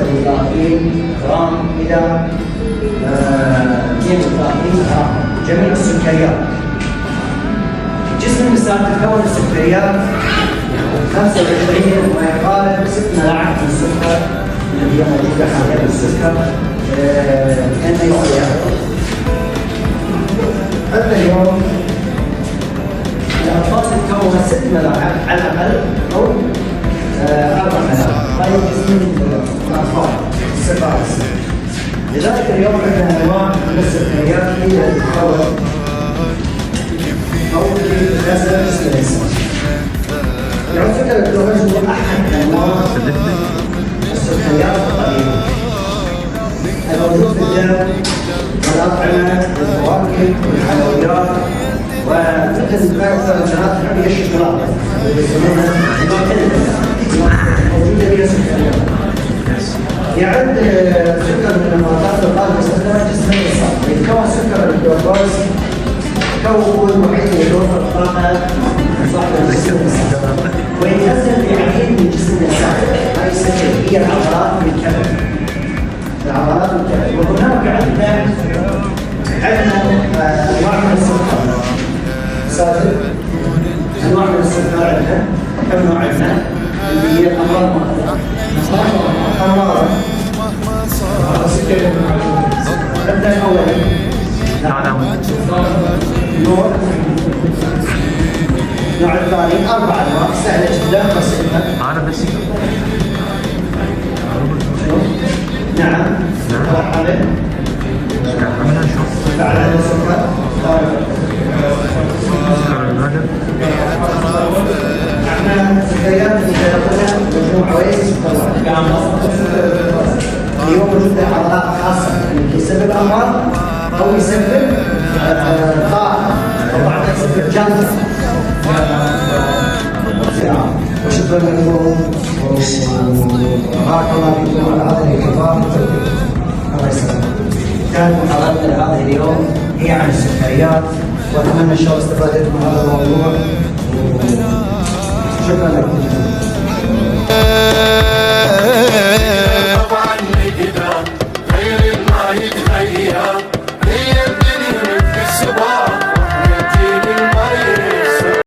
36 جرام إلى 32 جرام جميع السكريات. جسم الإنسان تتكون السكريات 25 ما يقارب 6 ملاعق من السكر اللي هي موجودة حاليا السكر NaCl. هذا اليوم الأطفال تتكون 6 ملاعق على الأقل أو 4 ملاعق. هاي جسم الأطفال السكر. لذلك اليوم عندنا أنواع من السكريات هي تتكون أو تتغذى جسم الإنسان. يعني سكر الجلوكوز هو أحد أنواع السكريات الطبيعية الموجود في الدم والأطعمة والفواكه والحلويات ومثل باقي الثلاجات الحلوية الشوكولاتة اللي يسمونها موجودة فيها سكريات. يعد سكر من المضادات الغالبة باستخدام جسم الإنسان. يتكون سكر الجلوكوز كون وحيد يوفر الطاقة صاحب جسم الإنسان ويتخزن في عديد من جسم الإنسان. هاي السكر هي العضلات والكبد. العضلات والكبد. وهناك عندنا أنواع من السكر. سادس أنواع من السكر عندنا كم نوع عندنا؟ اللي هي أمراض أمراض السكر. نبدأ أولا النوع الثاني 4 أنواع سهلة جدا بسيطة. نعم. مرحبا. تعال السكر. احنا سكريات ناخذها مجموعة ويس اليوم وجود عضلات خاصة يسبب أمراض أو يسبب ضعف أو بعض يسبب جلطة. وشكرا لكم وبارك الله فيكم على هذا الحوار. الله يسلمك. كانت محاضرتنا لهذا اليوم هي عن السكريات وأتمنى إن شاء الله استفادت من هذا الموضوع. شكرا لكم.